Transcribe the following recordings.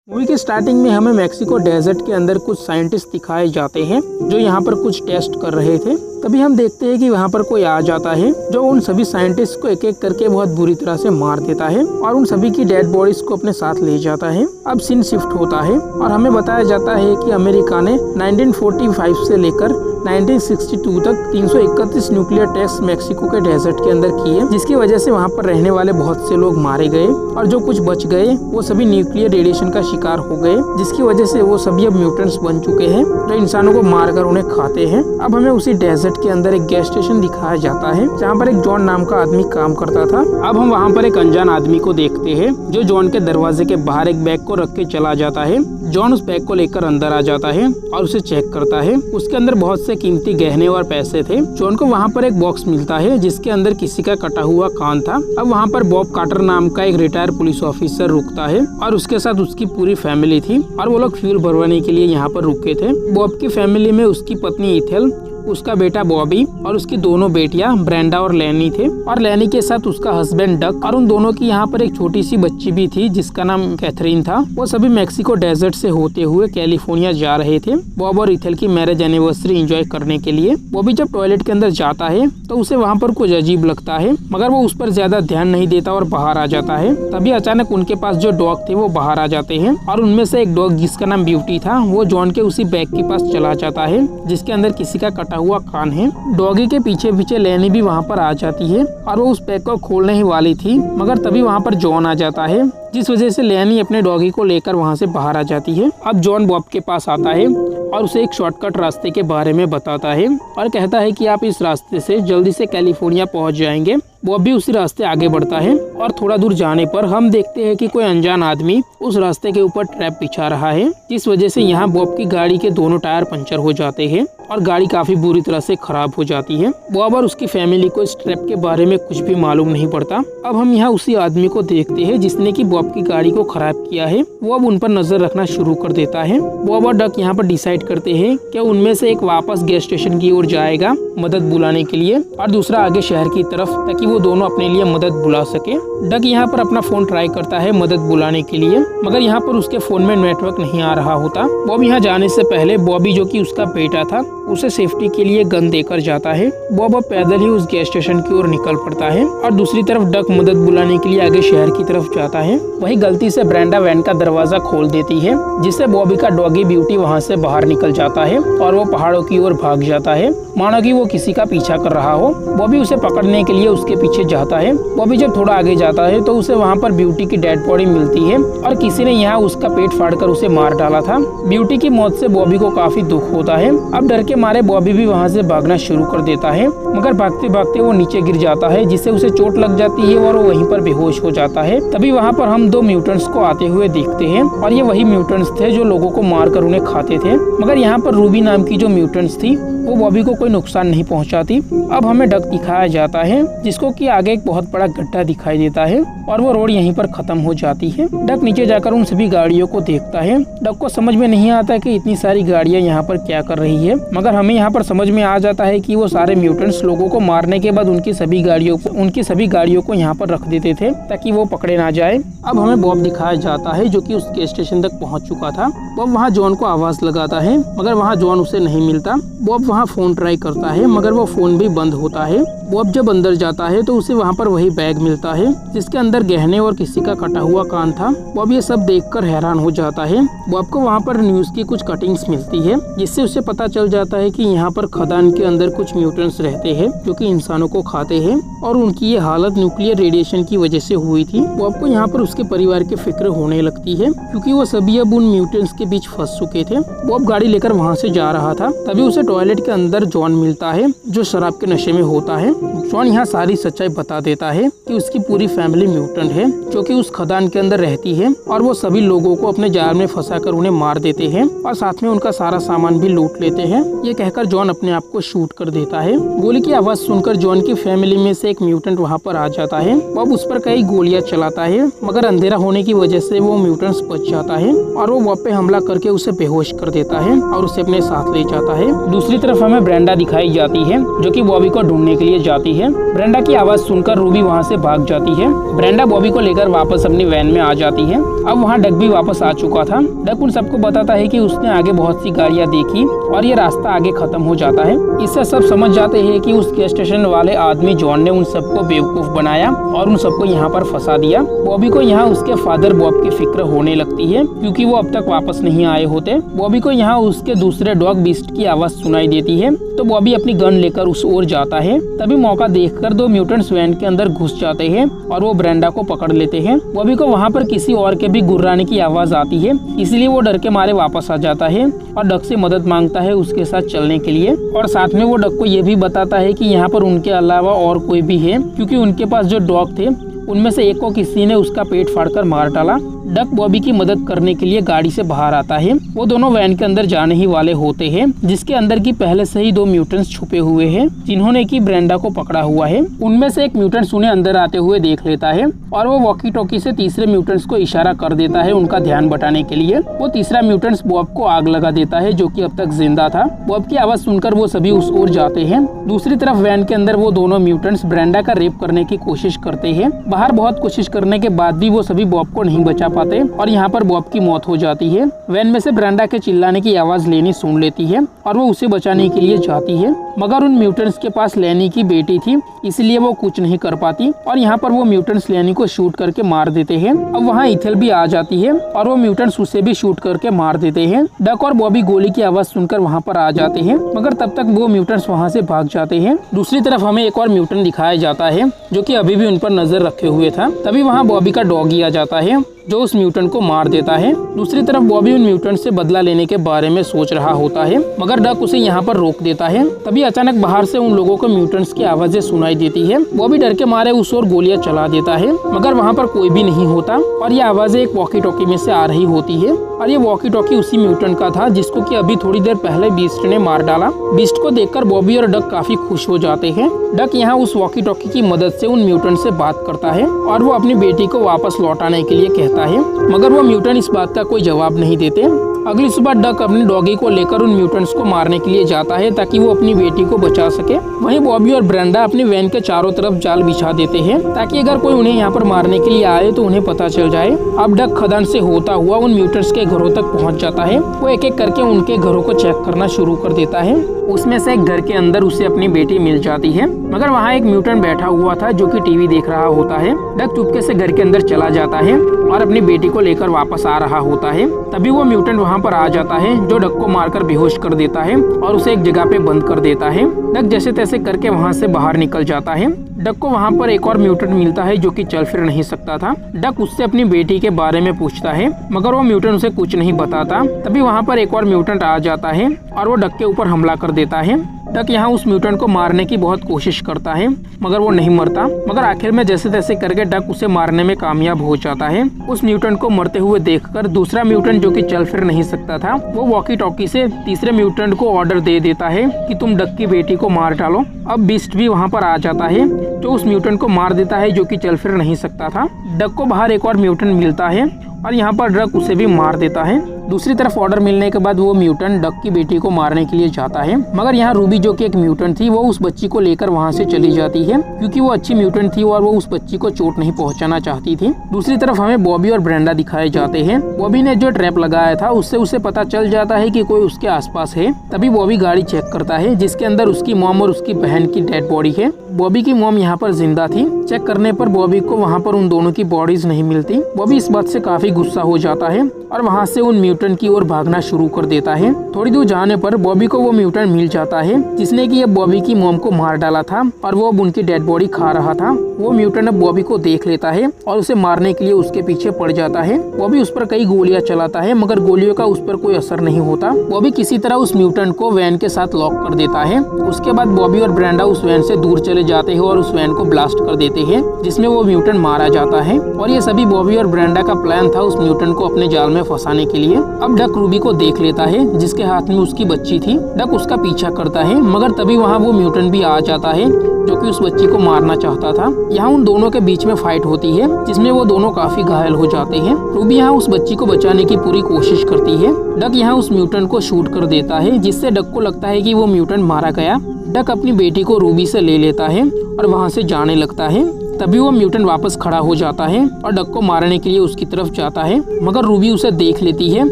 Movie के starting में हमें मैक्सिको डेजर्ट के अंदर कुछ साइंटिस्ट दिखाए जाते हैं जो यहाँ पर कुछ टेस्ट कर रहे थे। तभी हम देखते हैं कि वहाँ पर कोई आ जाता है जो उन सभी साइंटिस्ट को एक एक करके बहुत बुरी तरह से मार देता है और उन सभी की डेड बॉडीज को अपने साथ ले जाता है। अब सीन शिफ्ट होता है और हमें बताया जाता है कि अमेरिका ने 1945 से लेकर 1962 तक 331 न्यूक्लियर टेस्ट मैक्सिको के डेजर्ट के अंदर किए, जिसकी वजह से वहाँ पर रहने वाले बहुत से लोग मारे गए और जो कुछ बच गए वो सभी न्यूक्लियर रेडिएशन का शिकार हो गए, जिसकी वजह से वो सभी अब म्यूटेंट्स बन चुके हैं जो इंसानों को मारकर उन्हें खाते हैं। अब हमें उसी डेजर्ट के अंदर एक गैस स्टेशन दिखाया जाता है जहाँ पर एक जॉन नाम का आदमी काम करता था। अब हम वहाँ पर एक अनजान आदमी को देखते हैं जो जॉन के दरवाजे के बाहर एक बैग को रख के चला जाता है। जॉन उस बैग को लेकर अंदर आ जाता है और उसे चेक करता है। उसके अंदर बहुत से कीमती गहने और पैसे थे। जॉन को वहाँ पर एक बॉक्स मिलता है जिसके अंदर किसी का कटा हुआ कान था। अब वहाँ पर बॉब कार्टर नाम का एक रिटायर्ड पुलिस ऑफिसर रुकता है और उसके साथ उसकी पूरी फैमिली थी और वो लोग फ्यूल भरवाने के लिए यहाँ पर रुके थे। बॉब की फैमिली में उसकी पत्नी इथेल, उसका बेटा बॉबी और उसकी दोनों बेटियां ब्रेंडा और लैनी थे और लैनी के साथ उसका हस्बैंड डक और उन दोनों की यहाँ पर एक छोटी सी बच्ची भी थी जिसका नाम कैथरीन था। वो सभी मैक्सिको डेजर्ट से होते हुए कैलिफोर्निया जा रहे थे बॉब और इथेल की मैरिज एनिवर्सरी एंजॉय करने के लिए। बॉबी जब टॉयलेट के अंदर जाता है तो उसे वहाँ पर कुछ अजीब लगता है मगर वो उस पर ज्यादा ध्यान नहीं देता और बाहर आ जाता है। तभी अचानक उनके पास जो डॉग थे वो बाहर आ जाते हैं और उनमें से एक डॉग जिसका नाम ब्यूटी था वो जॉन के उसी बैग के पास चला जाता है जिसके अंदर किसी का कटा हुआ कान है। डॉगी के पीछे पीछे लैनी भी वहाँ पर आ जाती है और वो उस बैग को खोलने ही वाली थी मगर तभी वहाँ पर जॉन आ जाता है जिस वजह से लैनी अपने डॉगी को लेकर वहाँ से बाहर आ जाती है। अब जॉन बॉब के पास आता है और उसे एक शॉर्टकट रास्ते के बारे में बताता है और कहता है कि आप इस रास्ते से जल्दी से कैलिफोर्निया पहुँच जाएंगे। बॉब भी उसी रास्ते आगे बढ़ता है और थोड़ा दूर जाने पर हम देखते हैं कि कोई अनजान आदमी उस रास्ते के ऊपर ट्रैप बिछा रहा है जिस वजह से यहाँ बॉब की गाड़ी के दोनों टायर पंचर हो जाते हैं और गाड़ी काफी बुरी तरह से खराब हो जाती है। बॉब और उसकी फैमिली को इस ट्रैप के बारे में कुछ भी मालूम नहीं पड़ता। अब हम यहाँ उसी आदमी को देखते हैं जिसने की बॉब की गाड़ी को खराब किया है। वो अब उन पर नजर रखना शुरू कर देता है। बॉब और डक यहाँ पर डिसाइड करते हैं कि उनमें से एक वापस गैस स्टेशन की ओर जाएगा मदद बुलाने के लिए और दूसरा आगे शहर की तरफ ताकि वो दोनों अपने लिए मदद बुला सके। डक यहाँ पर अपना फोन ट्राई करता है मदद बुलाने के लिए मगर यहाँ पर उसके फोन में नेटवर्क नहीं आ रहा होता। बॉब यहाँ जाने से पहले बॉबी जो कि उसका बेटा था उसे सेफ्टी के लिए गन देकर जाता है। बॉब अब पैदल ही उस गैस स्टेशन की ओर निकल पड़ता है और दूसरी तरफ डक मदद बुलाने के लिए आगे शहर की तरफ जाता है। वही गलती से ब्रेंडा वैन का दरवाजा खोल देती है जिससे बॉबी का डॉगी ब्यूटी वहाँ से बाहर निकल जाता है और वो पहाड़ों की ओर भाग जाता है मानो कि वो किसी का पीछा कर रहा हो। बॉबी उसे पकड़ने के लिए उसके पीछे जाता है। बॉबी जब थोड़ा आगे जाता है तो उसे वहाँ पर ब्यूटी की डेड बॉडी मिलती है और किसी ने यहाँ उसका पेट फाड़कर उसे मार डाला था। ब्यूटी की मौत से बॉबी को काफी दुख होता है। अब डर के मारे बॉबी भी वहाँ से भागना शुरू कर देता है मगर भागते भागते वो नीचे गिर जाता है जिससे उसे चोट लग जाती है और वो वहीं पर बेहोश हो जाता है। तभी वहाँ पर हम दो म्यूटेंट्स को आते हुए देखते हैं और ये वही म्यूटेंट्स थे जो लोगों को मारकर उन्हें खाते थे मगर यहाँ पर रूबी नाम की जो म्यूटेंट्स थी वो बॉबी को कोई नुकसान नहीं पहुंचाती। अब हमें डक दिखाया जाता है जिसको कि आगे एक बहुत बड़ा गड्ढा दिखाई देता है और वो रोड यहीं पर खत्म हो जाती है। डक नीचे जाकर उन सभी गाड़ियों को देखता है। डक को समझ में नहीं आता कि इतनी सारी गाड़ियां यहाँ पर क्या कर रही है मगर हमें यहाँ पर समझ में आ जाता है कि वो सारे म्यूटेंट्स लोगों को मारने के बाद उनकी सभी गाड़ियों को यहाँ पर रख देते थे ताकि वो पकड़े ना जाए। अब हमें बॉब दिखाया जाता है जो कि उस गैस स्टेशन तक पहुँच चुका था। बॉब वहाँ जॉन को आवाज लगाता है मगर वहाँ जॉन उसे नहीं मिलता। बॉब वहाँ फोन ट्राई करता है मगर वो फोन भी बंद होता है। बॉब जब अंदर जाता है तो उसे वहाँ पर वही बैग मिलता है जिसके अंदर गहने और किसी का कटा हुआ कान था। बॉब ये सब देखकर हैरान हो जाता है। बॉब को वहाँ पर न्यूज़ की कुछ कटिंग्स मिलती है जिससे उसे पता चल जाता है कि यहाँ पर खदान के अंदर कुछ म्यूटेंट्स रहते हैं जो कि इंसानों को खाते हैं और उनकी ये हालत न्यूक्लियर रेडिएशन की वजह से हुई थी। बॉब को यहाँ पर उसके परिवार की फिक्र होने लगती है क्योंकि वो सभी अब उन म्यूटेंट्स के बीच फंस चुके थे। बॉब गाड़ी लेकर वहाँ से जा रहा था तभी उसे टॉयलेट के अंदर जॉन मिलता है जो शराब के नशे में होता है। जॉन यहाँ सारी सच्चाई बता देता है कि उसकी पूरी फैमिली म्यूटेंट है जो कि उस खदान के अंदर रहती है और वो सभी लोगों को अपने जाल में फंसाकर उन्हें मार देते हैं और साथ में उनका सारा सामान भी लूट लेते हैं। ये कहकर जॉन अपने आप को शूट कर देता है। गोली की आवाज सुनकर जॉन की फैमिली में से एक म्यूटेंट वहाँ पर आ जाता है। बॉब उस पर कई गोलियां चलाता है, मगर अंधेरा होने की वजह से वो म्यूटेंट्स बच जाता है और वो बॉब पे हमला करके उसे बेहोश कर देता है और उसे अपने साथ ले जाता है। दूसरी तरफ हमें ब्रेंडा दिखाई जाती है जो कि बॉबी को ढूंढने के लिए जाती है। ब्रेंडा की आवाज सुनकर रूबी वहाँ से भाग जाती है। ब्रेंडा बॉबी को लेकर वापस अपनी वैन में आ जाती है। अब वहाँ डक भी वापस आ चुका था। डक उन सबको बताता है कि उसने आगे बहुत सी गाड़ियाँ देखी और ये रास्ता आगे खत्म हो जाता है। इससे सब समझ जाते हैं कि उस गैस स्टेशन वाले आदमी जॉन ने उन सबको बेवकूफ बनाया और उन सबको यहाँ पर फंसा दिया। बॉबी को यहाँ उसके फादर बॉब की फिक्र होने लगती है क्योंकि वो अब तक वापस नहीं आए होते। बॉबी को यहाँ उसके दूसरे डॉग बीस्ट की आवाज सुनाई देती है तो बॉबी अपनी गन लेकर उस ओर जाता है। तभी मौका देखकर दो म्यूटेंट्स वैन के अंदर घुस जाते हैं और वो ब्रेंडा को पकड़ लेते हैं। बॉबी को वहाँ पर किसी और के भी गुर्राने की आवाज आती है, इसलिए वो डर के मारे वापस आ जाता है और डक से मदद मांगता है उसके साथ चलने के लिए। और साथ में वो डक को ये भी बताता है कि यहाँ पर उनके अलावा और कोई भी है क्योंकि उनके पास जो डॉग थे उनमें से एक को किसी ने उसका पेट फाड़कर मार डाला। डक बॉबी की मदद करने के लिए गाड़ी से बाहर आता है। वो दोनों वैन के अंदर जाने ही वाले होते हैं जिसके अंदर की पहले से ही दो म्यूटेंट्स छुपे हुए हैं जिन्होंने की ब्रेंडा को पकड़ा हुआ है। उनमें से एक म्यूटेंट्स उन्हें अंदर आते हुए देख लेता है और वो वॉकी टॉकी से तीसरे म्यूटेंट्स को इशारा कर देता है उनका ध्यान बटाने के लिए। वो तीसरा म्यूटेंट्स बॉब को आग लगा देता है जो कि अब तक जिंदा था। बॉब की आवाज सुनकर वो सभी उस ओर जाते हैं। दूसरी तरफ वैन के अंदर वो दोनों म्यूटेंट्स ब्रेंडा का रेप करने की कोशिश करते हैं। बाहर बहुत कोशिश करने के बाद भी वो सभी बॉब को नहीं बचा पाते और यहाँ पर बॉब की मौत हो जाती है। वैन में से ब्रेंडा के चिल्लाने की आवाज लेनी सुन लेती है और वो उसे बचाने के लिए जाती है, मगर उन म्यूटेंट्स के पास लेनी की बेटी थी इसलिए वो कुछ नहीं कर पाती और यहाँ पर वो म्यूटेंट्स लेनी को शूट करके मार देते हैं। अब वहाँ इथेल भी आ जाती है और वो म्यूटेंट्स उसे भी शूट करके मार देते हैं। डक और बॉबी गोली की आवाज सुनकर वहाँ पर आ जाते हैं, मगर तब तक वो म्यूटेंट्स वहाँ से भाग जाते हैं। दूसरी तरफ हमें एक और म्यूटेंट दिखाया जाता है जो कि अभी भी उन पर नजर रखे हुए था। तभी वहाँ बॉबी का डॉगी आ जाता है जो उस म्यूटेंट को मार देता है। दूसरी तरफ बॉबी उन म्यूटेंट से बदला लेने के बारे में सोच रहा होता है, मगर डक उसे यहाँ पर रोक देता है। तभी अचानक बाहर से उन लोगों को म्यूटेंट्स की आवाजें सुनाई देती है। बॉबी डर के मारे उस ओर गोलियां चला देता है, मगर वहाँ पर कोई भी नहीं होता और ये आवाजें एक वॉकी टॉकी में से आ रही होती है और ये वॉकी टॉकी उसी म्यूटेंट का था जिसको कि अभी थोड़ी देर पहले बीस्ट ने मार डाला। बीस्ट को देखकर बॉबी और डक काफी खुश हो जाते हैं। डक यहाँ उस वॉकी टॉकी की मदद से उन म्यूटेंट से बात करता है और वो अपनी बेटी को वापस लौटाने के लिए कहता है, मगर वो म्यूटेंट इस बात का कोई जवाब नहीं देते। अगली सुबह डक अपनी डॉगी को लेकर उन म्यूटेंट्स को मारने के लिए जाता है ताकि वो अपनी बेटी को बचा सके। वहीं बॉबी और ब्रेंडा अपनी वैन के चारों तरफ जाल बिछा देते हैं ताकि अगर कोई उन्हें यहाँ पर मारने के लिए आए तो उन्हें पता चल जाए। अब डक खदान से होता हुआ उन म्यूटेंट्स के घरों तक पहुँच जाता है। वो एक एक करके उनके घरों को चेक करना शुरू कर देता है। उसमें से एक घर के अंदर उसे अपनी बेटी मिल जाती है, मगर वहाँ एक म्यूटेंट बैठा हुआ था जो कि टीवी देख रहा होता है। डक चुपके से घर के अंदर चला जाता है और अपनी बेटी को लेकर वापस आ रहा होता है। तभी वो म्यूटेंट वहाँ पर आ जाता है जो डक को मारकर बेहोश कर देता है और उसे एक जगह पे बंद कर देता है। डक जैसे तैसे करके वहाँ से बाहर निकल जाता है। डक को वहाँ पर एक और म्यूटेंट मिलता है जो कि चल फिर नहीं सकता था। डक उससे अपनी बेटी के बारे में पूछता है, मगर वो म्यूटेंट उसे कुछ नहीं बताता। तभी वहाँ पर एक और म्यूटेंट आ जाता है और वो डक के ऊपर हमला कर देता है। डक यहाँ उस म्यूटेंट को मारने की बहुत कोशिश करता है, मगर वो नहीं मरता। मगर आखिर में जैसे तैसे करके डक उसे मारने में कामयाब हो जाता है। उस म्यूटेंट को मरते हुए देखकर दूसरा म्यूटेंट जो कि चल फिर नहीं सकता था, वो वॉकी टॉकी से तीसरे म्यूटेंट को ऑर्डर दे देता है कि तुम डक की बेटी को मार डालो। अब बीस्ट भी वहाँ पर आ जाता है जो उस म्यूटेंट को मार देता है जो कि चल फिर नहीं सकता था। डक को बाहर एक और म्यूटेंट मिलता है और यहाँ पर डक उसे भी मार देता है। दूसरी तरफ ऑर्डर मिलने के बाद वो म्यूटेंट डक की बेटी को मारने के लिए जाता है, मगर यहाँ रूबी जो कि एक म्यूटेंट थी वो उस बच्ची को लेकर वहाँ से चली जाती है क्योंकि वो अच्छी म्यूटेंट थी और वो उस बच्ची को चोट नहीं पहुँचाना चाहती थी। दूसरी तरफ हमें बॉबी और ब्रेंडा दिखाए जाते हैं। बॉबी ने जो ट्रैप लगाया था उससे उसे पता चल जाता है कि कोई उसके आसपास है। तभी बॉबी गाड़ी चेक करता है जिसके अंदर उसकी मॉम और उसकी बहन की डेड बॉडी है। बॉबी की मॉम यहाँ पर जिंदा थी। चेक करने पर बॉबी को वहाँ पर उन दोनों की बॉडीज नहीं मिलती। बॉबी इस बात से काफी गुस्सा हो जाता है और वहाँ से उन म्यूटेंट की ओर भागना शुरू कर देता है। थोड़ी दूर जाने पर बॉबी को वो म्यूटेंट मिल जाता है जिसने कि अब बॉबी की मॉम को मार डाला था और वो अब उनकी डेड बॉडी खा रहा था। वो म्यूटेंट अब बॉबी को देख लेता है और उसे मारने के लिए उसके पीछे पड़ जाता है। बॉबी उस पर कई गोलियां चलाता है, मगर गोलियों का उस पर कोई असर नहीं होता। बॉबी किसी तरह उस म्यूटेंट को वैन के साथ लॉक कर देता है। उसके बाद बॉबी और ब्रेंडा उस वैन से दूर चले जाते हैं और उस वैन को ब्लास्ट कर देते हैं जिसमें वो म्यूटेंट मारा जाता है। और ये सभी बॉबी और ब्रेंडा का प्लान था उस म्यूटेंट को अपने जाल में में फंसाने के लिए। अब डक रूबी को देख लेता है जिसके हाथ में उसकी बच्ची थी। डक उसका पीछा करता है मगर तभी वहाँ वो म्यूटेंट भी आ जाता है जो कि उस बच्ची को मारना चाहता था। यहाँ उन दोनों के बीच में फाइट होती है जिसमें वो दोनों काफी घायल हो जाते हैं। रूबी यहाँ उस बच्ची को बचाने की पूरी कोशिश करती है। डक यहाँ उस म्यूटेंट को शूट कर देता है जिससे डक को लगता है कि वो म्यूटेंट मारा गया। डक अपनी बेटी को रूबी से ले लेता है और वहाँ से जाने लगता है। तभी वो म्यूटेंट वापस खड़ा हो जाता है और डक को मारने के लिए उसकी तरफ जाता है मगर रूबी उसे देख लेती है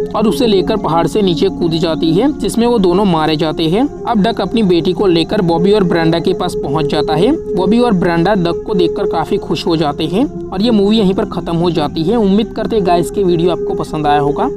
और उसे लेकर पहाड़ से नीचे कूद जाती है जिसमें वो दोनों मारे जाते हैं। अब डक अपनी बेटी को लेकर बॉबी और ब्रेंडा के पास पहुंच जाता है। बॉबी और ब्रेंडा डक को देखकर काफी खुश हो जाते हैं और ये मूवी यहीं पर खत्म हो जाती है। उम्मीद करते हैं गाइस के वीडियो आपको पसंद आया होगा।